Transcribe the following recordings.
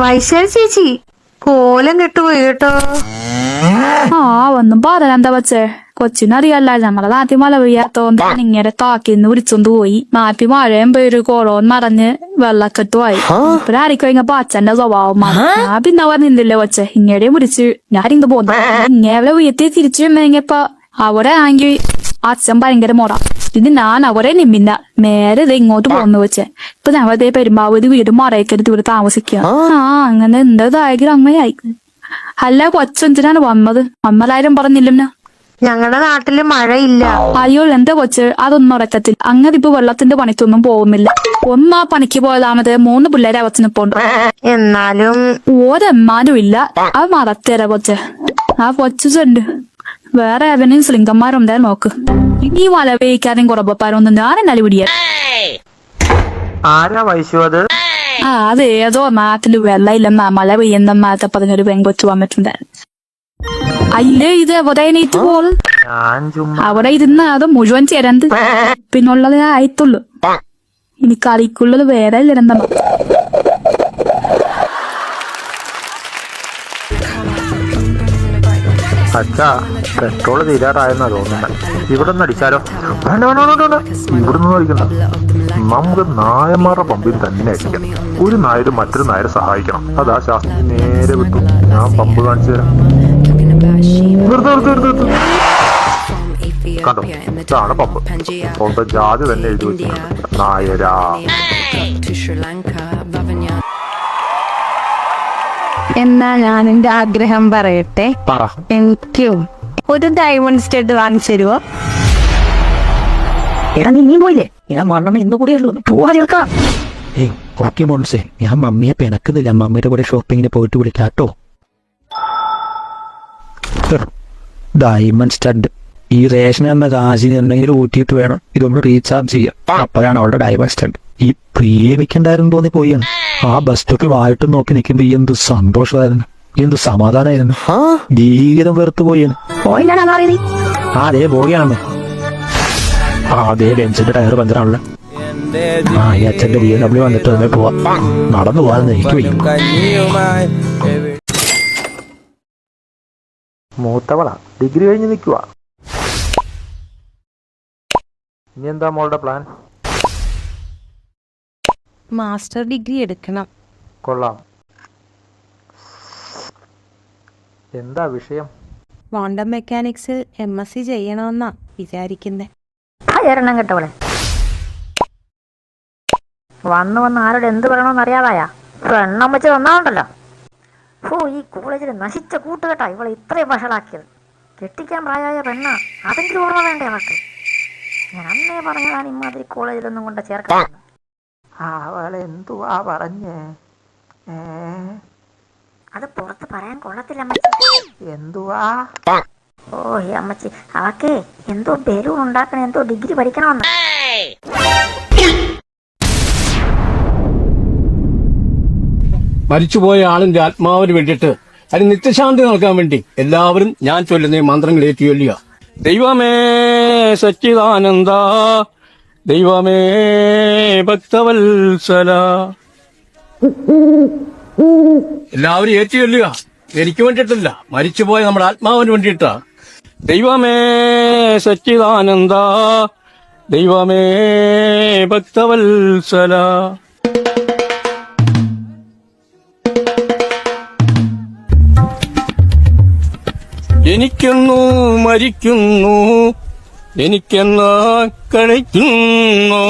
വൈശാലി ചേച്ചി കോലം കെട്ടുപോയി കേട്ടോ. ഒന്നും പറയാനെന്താ വച്ചേ, കൊച്ചിനറിയല്ല ഞങ്ങളെ നാട്ടിൽ മഴ പെയ്യാത്തോണ്ട് ഇങ്ങനെ താക്കിന്ന് വിളിച്ചോണ്ട് പോയി. നാട്ടിൽ മഴയും പേര് കോളോൻ മറഞ്ഞ് വെള്ളക്കെട്ടുമായി. ഇപ്പഴായിരിക്കും ഇങ്ങ അച്ഛന്റെ സ്വഭാവം ഞാൻ പിന്നെ പറഞ്ഞില്ലേ വച്ചേ, ഇങ്ങടെയും വിളിച്ച് ഞാൻ ഇങ്ങ് പോന്നു. ഇങ്ങനെ വീട്ടിൽ തിരിച്ചു വന്നെങ്കിപ്പോ അവിടെ ആണെങ്കിൽ അച്ഛൻ ഭയങ്കര മോറ. പിന്നെ ഞാൻ അവരെ നിമ്മില്ല നേരെ ഇത് ഇങ്ങോട്ട് പോന്നു വെച്ചേ. ഇപ്പൊ ഞങ്ങളതേ പെരുമ്പാവൂര് വീട് മറയക്കരുത് ഇവിടെ താമസിക്കുക. അങ്ങനെ എന്തതായെങ്കിലും അമ്മയായി. അല്ല കൊച്ചെന്തിനാണ് വന്നത്? 5000 പറഞ്ഞില്ല. ഞങ്ങളുടെ നാട്ടില് മഴയില്ല. അയ്യോ എന്റെ കൊച്ച് അതൊന്നും ഉറക്കത്തിൽ. അങ്ങനെ ഇപ്പൊ വെള്ളത്തിന്റെ പണിക്കൊന്നും പോകുന്നില്ല. ഒന്നാ പണിക്ക് പോയതാമത് 3 പിള്ളേരെ അവച്ചിനിപ്പോണ്ട്. എന്നാലും ഒരെമ്മാനും ഇല്ല. അത് മറത്തേരാ കൊച്ചെ. ആ കൊച്ചുണ്ട് വേറെ ഏവനും ശൃംഗന്മാരുണ്ടേ നോക്ക്. ഈ മല വേയിക്കാനും കുറവപ്പാരൊന്നും ഞാൻ എന്നാലും പിടിയാ. ആരാ വൈശു അത്? അത് ഏതോ നാട്ടില് വെള്ളമില്ലെന്നാ മഴ പെയ്യുന്ന പറഞ്ഞൊരു പെങ്കൊച്ചു വന്നിട്ടുണ്ടായിരുന്നു. അല്ലേ ഇത് എവിടെ എണീറ്റ് പോള് അവിടെ ഇരുന്ന അത് മുഴുവൻ ചേരന്ത് പിന്നുള്ളത് ആയിട്ടുള്ളു. ഇനി കളിക്കുള്ളത് വേറെ ഇല്ലെന്താ. അച്ഛാ പെട്രോള് തീരാറായെന്നാ തോന്നുന്നത്. ഇവിടെ നിന്ന് അടിച്ചാലോ? വേണ്ട വേണ്ട വേണ്ട വേണ്ട, ഇവിടുന്ന് അടിക്കണ്ട. നമുക്ക് നായന്മാരുടെ പമ്പിൽ തന്നെ അടിക്കാം. ഒരു നായര് മറ്റൊരു നായരെ സഹായിക്കണം. അതാ ശാസ്ത്രം. നേരെ വിട്ടു, ഞാൻ പമ്പ് കാണിച്ചു തരാം. കണ്ടോ, ഇതാണ് പമ്പ്. സ്വന്തം ജാതി തന്നെ എഴുതി വെച്ചിട്ടുണ്ട്, നായരാ. എന്നാ ഞാൻ എന്റെ ആഗ്രഹം പറയട്ടെ. എനിക്ക് ഒരു ഡയമണ്ട് സ്റ്റഡ് വാങ്ങിച്ചു തരുവോ? എടാ നീ പോയില്ലേ? ഞാൻ മണ്ണെണ്ണ ഇന്ന് കൂടിയുള്ളൂ. പോവാ ചേർക്കാം. ഓക്കെ മോൺസേ, ഞാൻ മമ്മിയെ പിണക്കുന്നില്ല. മമ്മിയുടെ കൂടെ ഷോപ്പിങ്ങിന് പോയിട്ട് വിളിക്കാട്ടോ. ഡയമണ്ട് സ്റ്റഡ് ഈ റേഷൻ എന്ന കാശിന് എന്തെങ്കിലും ഊറ്റിയിട്ട് വേണം ഇതൊന്ന് റീചാർജ് ചെയ്യാം. അപ്പോഴാണ് അവളുടെ ഡയമണ്ട് സ്റ്റഡ്. ഈ പ്രിയവിക്കണ്ടായിരുന്നു തോന്നി പോയാണ്. ആ ബസ് സ്റ്റോപ്പിൽ വായിട്ട് നോക്കി നിൽക്കുമ്പോ എന്ത് സന്തോഷമായിരുന്നു, എന്ത് സമാധാനമായിരുന്നു. ജീവിതം വെറുത്ത് പോയാണ്. അതേ പോവുകയാണ്. അതേ ബെഞ്ചിന്റെ ടയർ പഞ്ചറാണല്ലോ. ഈ അച്ഛന്റെ BMW വന്നിട്ട് തന്നെ പോവാ. നടന്നു പോവാന്ന് എനിക്ക് വയ്യ. മൂത്തവളാ, ഡിഗ്രി കഴിഞ്ഞ് നിൽക്കുക. ഇനി എന്താ മോളുടെ പ്ലാൻ? മാസ്റ്റർ ഡിഗ്രി എടുക്കണം. കൊള്ളാം. എന്താ വിഷയം? ക്വാണ്ടം മെക്കാനിക്സിൽ MSc ചെയ്യണമെന്നാ വിചാരിക്കുന്നേ. എണ്ണം കേട്ടവളെ വന്ന് ആരോട് എന്ത് പറയണമെന്ന് അറിയാതായ എണ്ണം വെച്ച് തന്നാണ്ടല്ലോ. ഈ കോളേജിൽ നശിച്ച കൂട്ടുകെട്ടാ ഇവളെ ഇത്രയും വഷളാക്കിയത്. കെട്ടിക്കാൻ പ്രായമായ പെണ്ണ, അതെങ്കിലും ഓർമ്മ വേണ്ടേ അവൾക്ക്? ഞാൻ അന്നേ പറഞ്ഞതാണ് ഇമാതിരി കോളേജിലൊന്നും കൊണ്ട് ചേർക്കാൻ. അവളെന്തുവാ പറഞ്ഞേ? അത് പുറത്ത് പറയാൻ കൊള്ളത്തില്ല അമ്മച്ചി. എന്തുവാ? ഈ അമ്മച്ചി അവക്കെ എന്തോ ബലൂൺ ഉണ്ടാക്കണ, എന്തോ ഡിഗ്രി പഠിക്കണമെന്ന്. മരിച്ചുപോയ ആളിന്റെ ആത്മാവിന് വേണ്ടിയിട്ട് അതിന് നിത്യശാന്തി നൽകാൻ വേണ്ടി എല്ലാവരും ഞാൻ ചൊല്ലുന്ന മന്ത്രങ്ങൾ ഏറ്റു ചൊല്ലുക. ദൈവമേ സച്ചിദാനന്ദ, ദൈവമേ ഭക്തവത്സല. എല്ലാവരും ഏറ്റു ചൊല്ലുക. എനിക്ക് വേണ്ടിയിട്ടല്ല, മരിച്ചുപോയ നമ്മുടെ ആത്മാവിന് വേണ്ടിയിട്ടാ. ദൈവമേ സച്ചിദാനന്ദ, ദൈവമേ ഭക്തവത്സല. എനിക്കെന്നു മരിക്കുന്നു, എനിക്കെന്ന് കഴിക്കുന്നു.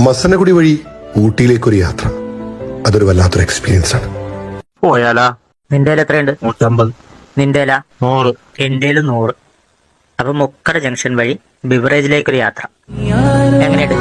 മസനഗുഡി വഴി ഊട്ടിയിലേക്കൊരു യാത്ര, അതൊരു വല്ലാത്തൊരു എക്സ്പീരിയൻസ് ആണ്. പോയാലാ? നിന്റെ എത്രയുണ്ട്? 150. നിന്റെ 100. എന്റെ 100. അപ്പൊ മുക്കട ജംഗ്ഷൻ വഴി ബിവറേജിലേക്കൊരു യാത്ര എങ്ങനെയുണ്ട്?